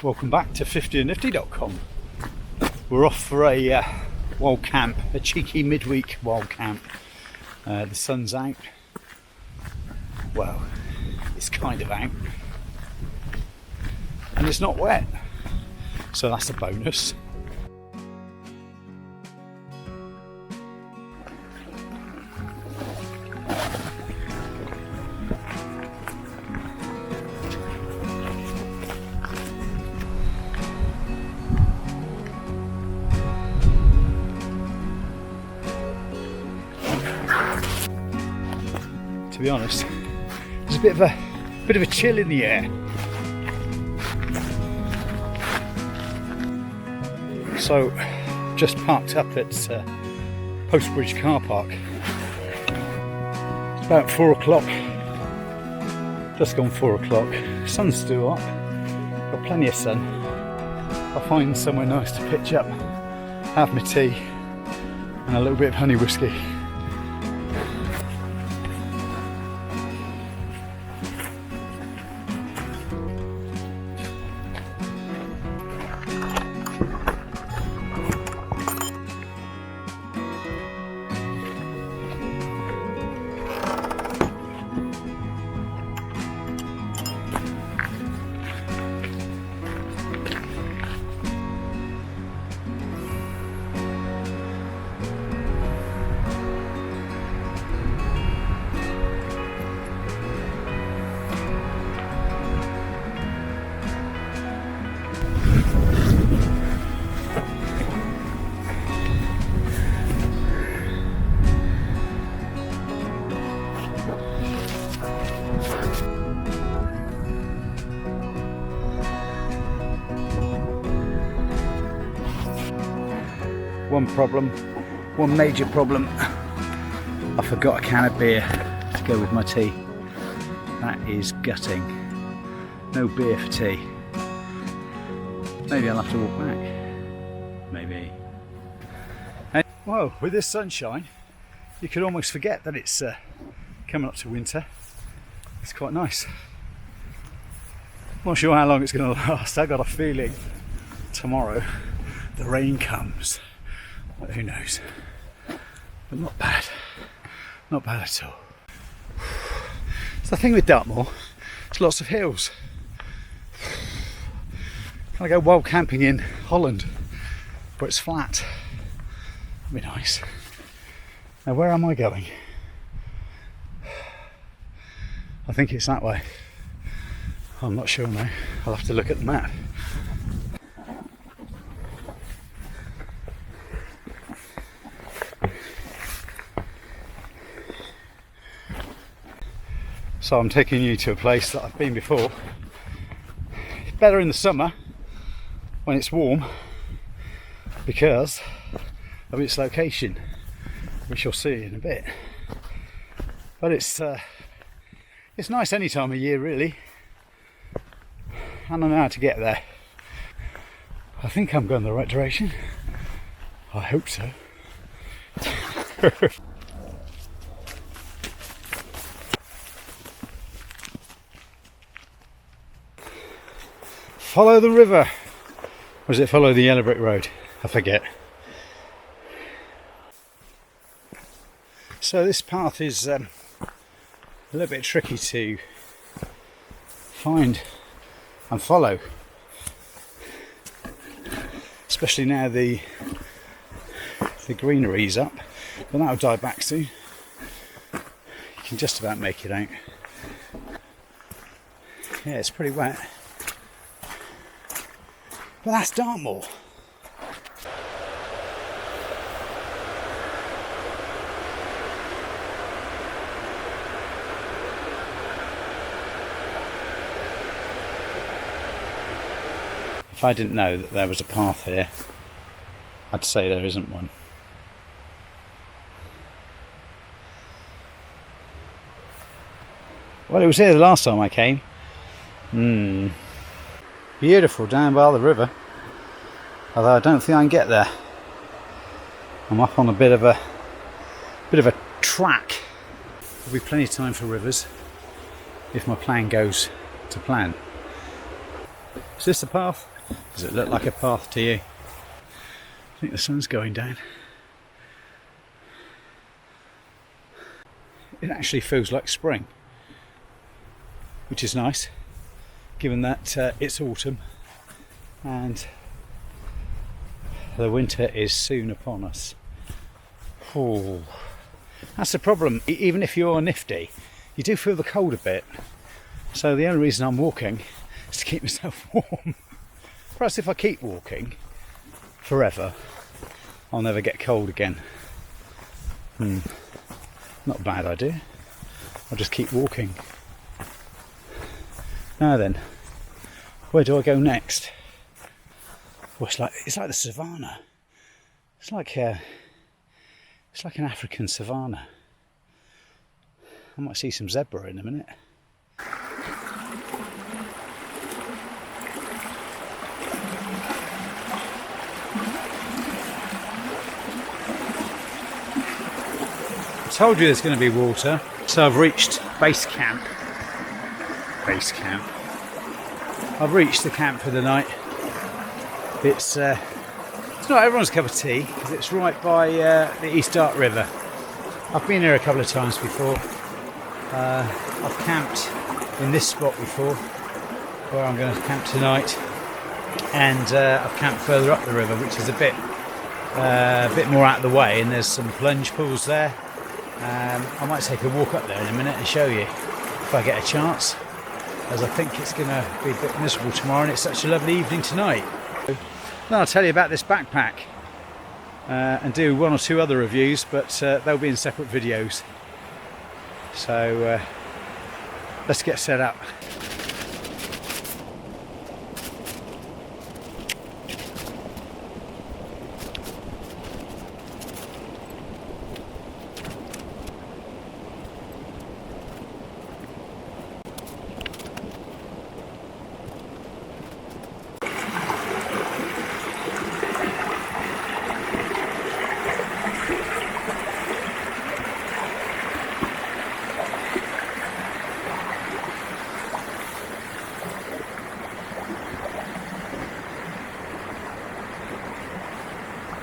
Welcome back to 50andnifty.com. We're off for a wild camp, a cheeky midweek wild camp. The sun's out. Well, it's kind of out. And it's not wet. So that's a bonus. To be honest, there's a bit of a chill in the air. So, just parked up at Postbridge car park. It's about 4 o'clock. Just gone 4 o'clock. Sun's still up. Got plenty of sun. I'll find somewhere nice to pitch up, have my tea, and a little bit of honey whiskey. One major problem, I forgot a can of beer to go with my tea. That is gutting. No beer for tea. Maybe I'll have to walk back. Maybe. Well, with this sunshine, you could almost forget that it's coming up to winter. It's quite nice. Not sure how long it's going to last. I got a feeling tomorrow the rain comes. But who knows? But not bad. Not bad at all. It's the thing with Dartmoor, it's lots of hills. Can I go wild camping in Holland where it's flat? That'd be nice. Now where am I going? I think it's that way. I'm not sure now. I'll have to look at the map. So I'm taking you to a place that I've been before. It's better in the summer when it's warm because of its location, which you'll see in a bit. But it's nice any time of year really, and I know how to get there. I think I'm going the right direction. I hope so. Follow the river. Or does it follow the yellow brick road? I forget. So this path is a little bit tricky to find and follow. Especially now the greenery's up. But that'll die back soon. You can just about make it out. Yeah, it's pretty wet. But that's Dartmoor. If I didn't know that there was a path here, I'd say there isn't one. Well, it was here the last time I came. Beautiful down by the river, although I don't think I can get there. I'm up on a bit of a track. There'll be plenty of time for rivers if my plan goes to plan. Is this the path? Does it look like a path to you? I think the sun's going down. It actually feels like spring, which is nice, given that it's autumn and the winter is soon upon us. Oh, that's the problem. Even if you're nifty, you do feel the cold a bit. So the only reason I'm walking is to keep myself warm. Perhaps if I keep walking forever, I'll never get cold again. Not a bad idea. I'll just keep walking. Now then, where do I go next? Oh, it's like the savannah. It's like an African savannah. I might see some zebra in a minute. I told you there's going to be water, so I've reached base camp. I've reached the camp for the night. It's not everyone's cup of tea because it's right by the East Dart River. I've been here a couple of times before. I've camped in this spot before, where I'm going to camp tonight, and I've camped further up the river, which is a bit more out of the way, and there's some plunge pools there. I might take a walk up there in a minute and show you if I get a chance, as I think it's going to be a bit miserable tomorrow and it's such a lovely evening tonight. Then I'll tell you about this backpack and do one or two other reviews, but they'll be in separate videos. So let's get set up.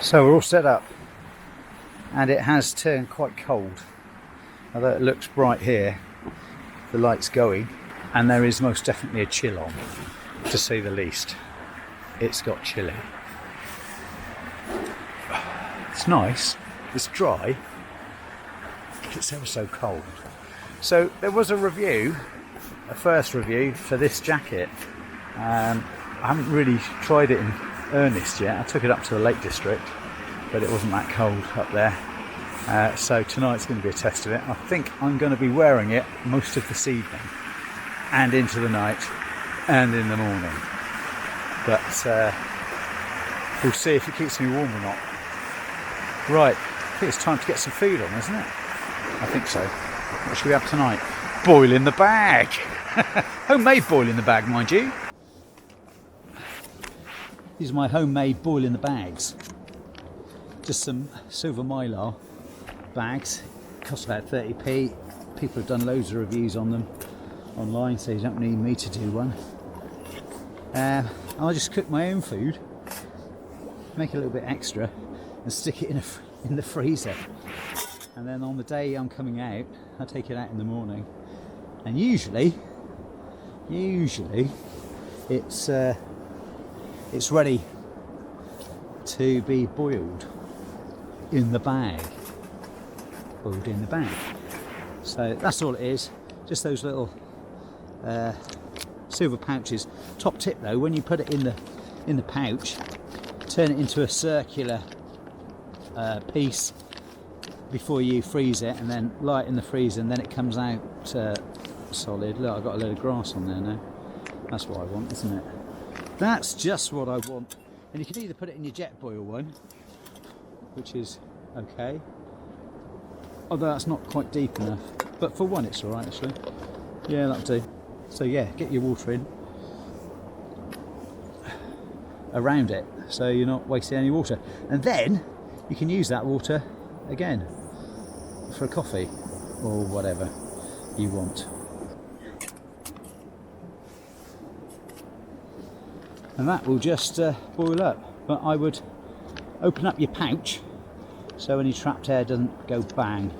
So we're all set up, and it has turned quite cold. Although it looks bright here, the light's going, and there is most definitely a chill on, to say the least. It's got chilly. It's nice, it's dry, but it's ever so cold. So there was a first review for this jacket. I haven't really tried it in earnest yet. I took it up to the Lake District, but it wasn't that cold up there. So tonight's going to be a test of it. I think I'm going to be wearing it most of this evening and into the night and in the morning. But we'll see if it keeps me warm or not. Right, I think it's time to get some food on, isn't it? I think so. What should we have tonight? Boil in the bag! Homemade boil in the bag, mind you. These are my homemade boil in the bags. Just some silver mylar bags. Cost about 30p. People have done loads of reviews on them online, so you don't need me to do one. I'll just cook my own food, make a little bit extra, and stick it in the freezer. And then on the day I'm coming out, I take it out in the morning. And usually it's ready to be boiled in the bag. Boiled in the bag. So that's all it is. Just those little silver pouches. Top tip though, when you put it in the pouch, turn it into a circular piece before you freeze it, and then light in the freezer, and then it comes out solid. Look, I've got a load of grass on there now. That's what I want, isn't it? That's just what I want. And you can either put it in your jet boil one, which is okay, although that's not quite deep enough, but for one it's alright actually. Yeah, that'll do. So yeah, get your water in around it so you're not wasting any water, and then you can use that water again for a coffee or whatever you want. and that will just boil up. But I would open up your pouch so any trapped air doesn't go bang.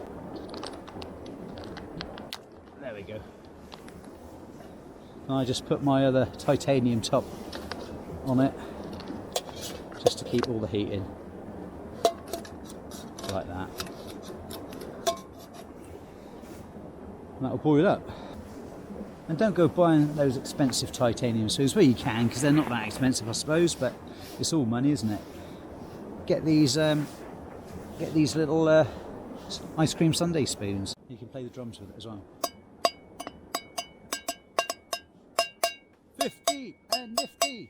There we go. And I just put my other titanium top on it just to keep all the heat in, like that. And that'll boil up. And don't go buying those expensive titanium spoons. Well, you can, because they're not that expensive, I suppose, but it's all money, isn't it? Get these little ice cream sundae spoons. You can play the drums with it as well. 50 and nifty.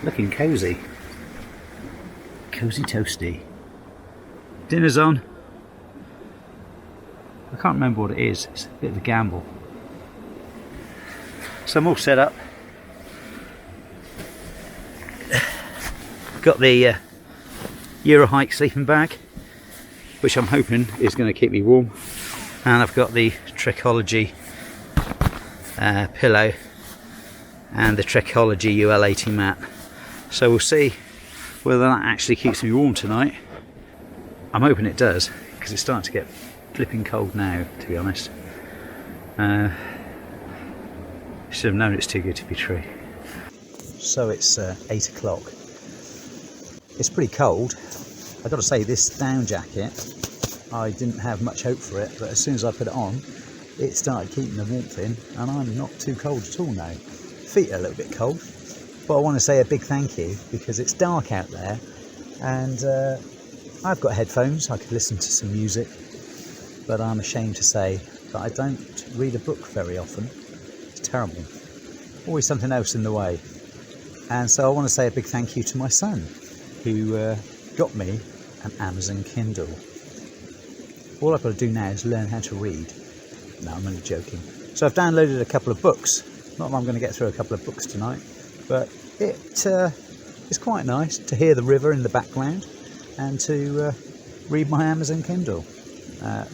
Looking cosy. Cozy toasty. Dinner's on. I can't remember what it is. It's a bit of a gamble. So I'm all set up. Got the Euro Hike sleeping bag, which I'm hoping is going to keep me warm. And I've got the Trekology pillow and the Trekology UL80 mat. So we'll see whether that actually keeps me warm tonight. I'm hoping it does, because it's starting to get flipping cold now, to be honest. Should have known it's too good to be true. So it's 8 o'clock. It's pretty cold. I've got to say, this down jacket, I didn't have much hope for it, but as soon as I put it on, it started keeping the warmth in, and I'm not too cold at all now. Feet are a little bit cold, but I want to say a big thank you, because it's dark out there, and I've got headphones, I could listen to some music, but I'm ashamed to say that I don't read a book very often. It's terrible. Always something else in the way. And so I want to say a big thank you to my son, who got me an Amazon Kindle. All I've got to do now is learn how to read. No, I'm only joking. So I've downloaded a couple of books. Not that I'm going to get through a couple of books tonight, but it's quite nice to hear the river in the background and to read my Amazon Kindle.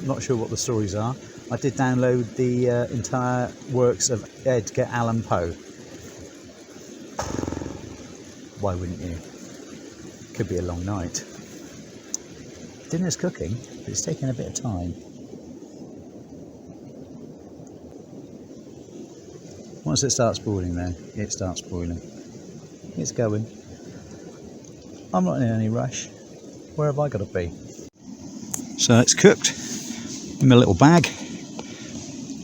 Not sure what the stories are. I did download the entire works of Edgar Allan Poe. Why wouldn't you? Could be a long night. Dinner's cooking, but it's taking a bit of time. Once it starts boiling then, it starts boiling. It's going. I'm not in any rush. Where have I got to be? So it's cooked in my little bag.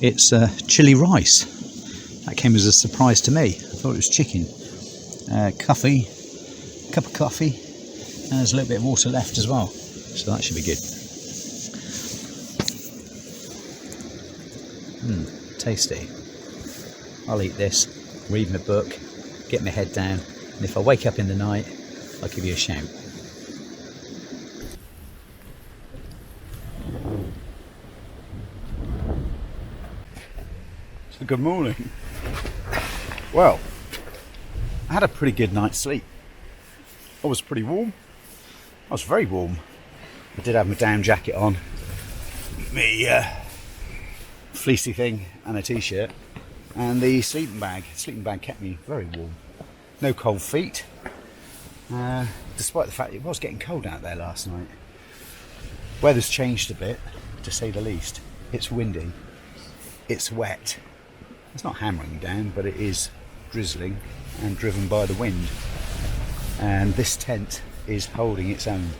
It's chili rice. That came as a surprise to me. I thought it was chicken. Coffee, cup of coffee, and there's a little bit of water left as well. So that should be good. Tasty. I'll eat this, read my book, get my head down, and if I wake up in the night, I'll give you a shout. So good morning. Well, I had a pretty good night's sleep. I was pretty warm. I was very warm. I did have my down jacket on, me fleecy thing and a t-shirt, and the sleeping bag. The sleeping bag kept me very warm. No cold feet, despite the fact it was getting cold out there last night. Weather's changed a bit, to say the least. It's windy, it's wet. It's not hammering down, but it is drizzling and driven by the wind. And this tent is holding its own,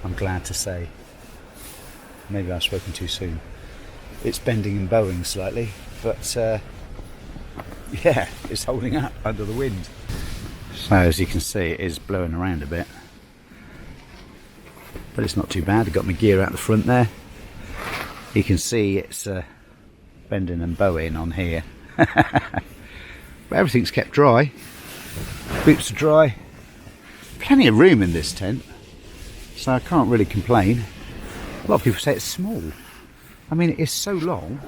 I'm glad to say. Maybe I've spoken too soon. It's bending and bowing slightly, but yeah, it's holding up under the wind. So as you can see, it is blowing around a bit, but it's not too bad. I've got my gear out the front there. You can see it's bending and bowing on here. But everything's kept dry. Boots are dry. Plenty of room in this tent, so I can't really complain. A lot of people say it's small. I mean, it is so long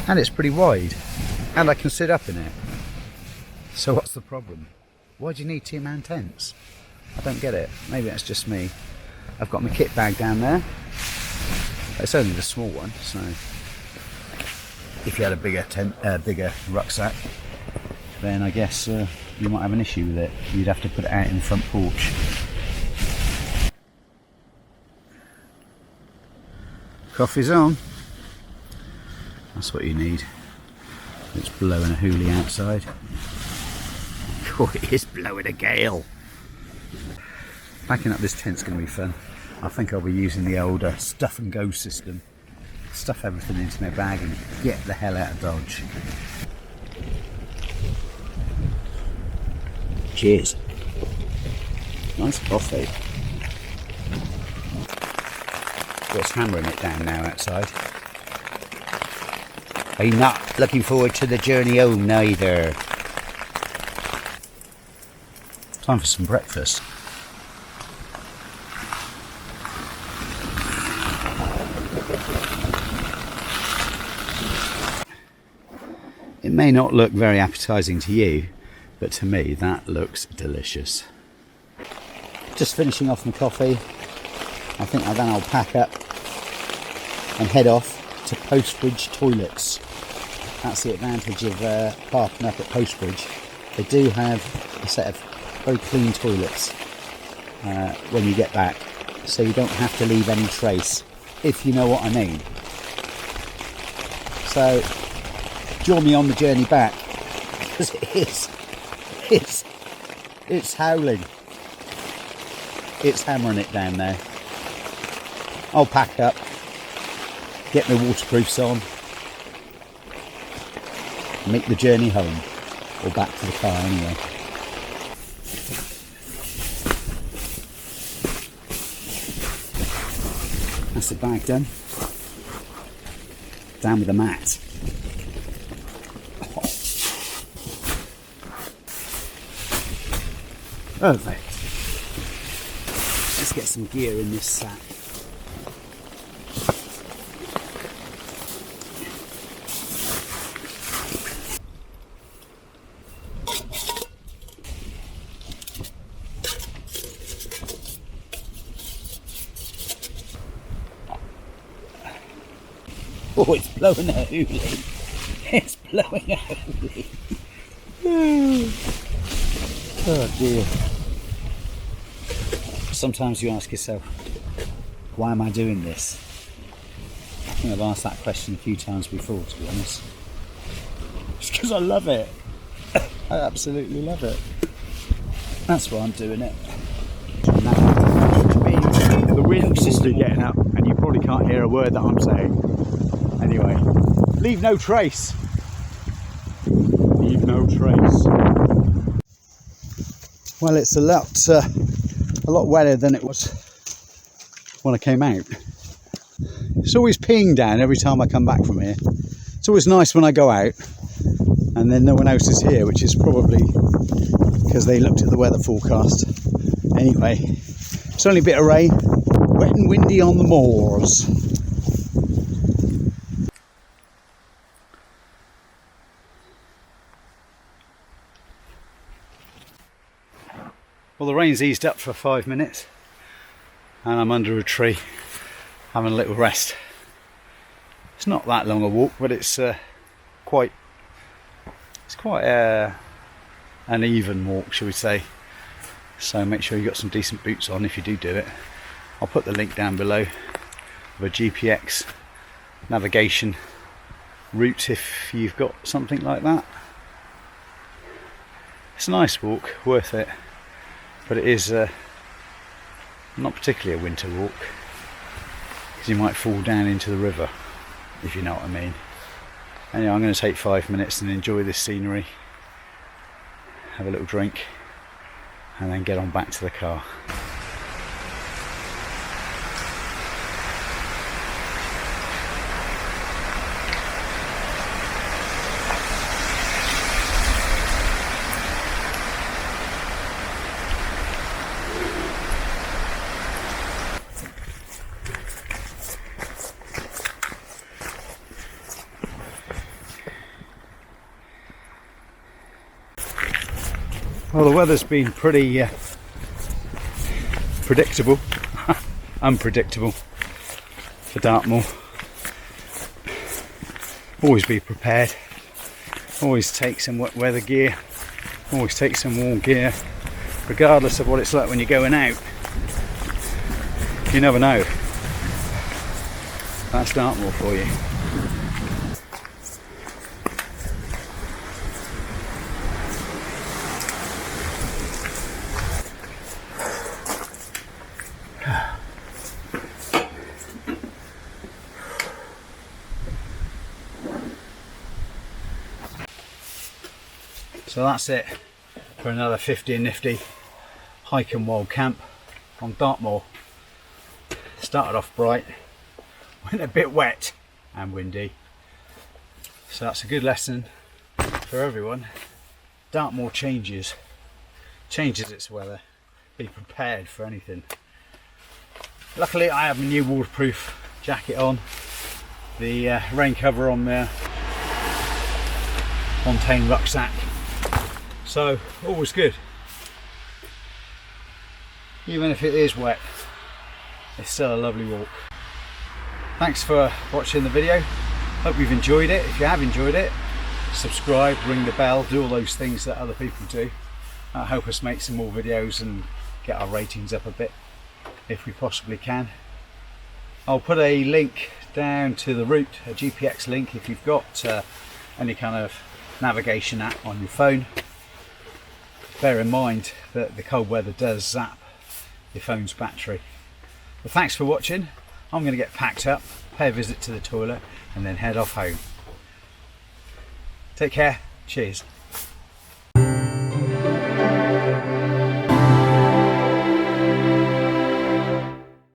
and it's pretty wide, and I can sit up in it. So what's the problem? Why do you need two-man tents? I don't get it. Maybe that's just me. I've got my kit bag down there. It's only the small one, so if you had a bigger tent, bigger rucksack, then I guess you might have an issue with it. You'd have to put it out in the front porch. Coffee's on. That's what you need. It's blowing a hoolie outside. Oh, it is blowing a gale. Packing up this tent's going to be fun. I think I'll be using the older stuff and go system. Stuff everything into my bag and get the hell out of Dodge. Cheers. Nice coffee. Well, it's hammering it down now outside. I'm not looking forward to the journey home neither. Time for some breakfast. It may not look very appetizing to you, but to me that looks delicious. Just finishing off my coffee. I think then I'll pack up and head off to Postbridge Toilets. That's the advantage of parking up at Postbridge. They do have a set of very clean toilets when you get back, so you don't have to leave any trace, if you know what I mean. So join me on the journey back, because it's howling. It's hammering it down now. I'll pack up, get my waterproofs on, make the journey home, or back to the car anyway. That's the bag done. Down with the mat. Perfect. Let's get some gear in this sack. Oh, it's blowing a hoolie. It's blowing a hoolie. Oh dear. Sometimes you ask yourself, why am I doing this? I think I've asked that question a few times before, to be honest. It's because I love it. I absolutely love it. That's why I'm doing it. The wind's just getting up and you probably can't hear a word that I'm saying. Anyway, leave no trace. Leave no trace. Well, it's a lot wetter than it was when I came out. It's always peeing down every time I come back from here. It's always nice when I go out and then no one else is here, which is probably because they looked at the weather forecast. Anyway, it's only a bit of rain, wet and windy on the moors. Well, the rain's eased up for 5 minutes and I'm under a tree having a little rest. It's not that long a walk, but it's quite an even walk, shall we say. So make sure you've got some decent boots on if you do it. I'll put the link down below of a GPX navigation route if you've got something like that. It's a nice walk, worth it. But it is not particularly a winter walk, because you might fall down into the river, if you know what I mean. Anyway, I'm going to take 5 minutes and enjoy this scenery, have a little drink, and then get on back to the car. Well, the weather's been pretty predictable, unpredictable for Dartmoor. always be prepared. Always take some wet weather gear, always take some warm gear, regardless of what it's like when you're going out. You never know. That's Dartmoor for you. So that's it for another 50 and nifty hike and wild camp on Dartmoor. Started off bright, went a bit wet and windy. So that's a good lesson for everyone. Dartmoor changes its weather. Be prepared for anything. Luckily I have my new waterproof jacket on, the rain cover on the Montane rucksack. So all was good. Even if it is wet, it's still a lovely walk. Thanks for watching the video. Hope you've enjoyed it. If you have enjoyed it, subscribe, ring the bell, do all those things that other people do. Help us make some more videos and get our ratings up a bit if we possibly can. I'll put a link down to the route, a GPX link, if you've got any kind of navigation app on your phone. Bear in mind that the cold weather does zap your phone's battery. But thanks for watching. I'm going to get packed up, pay a visit to the toilet and then head off home. Take care. Cheers.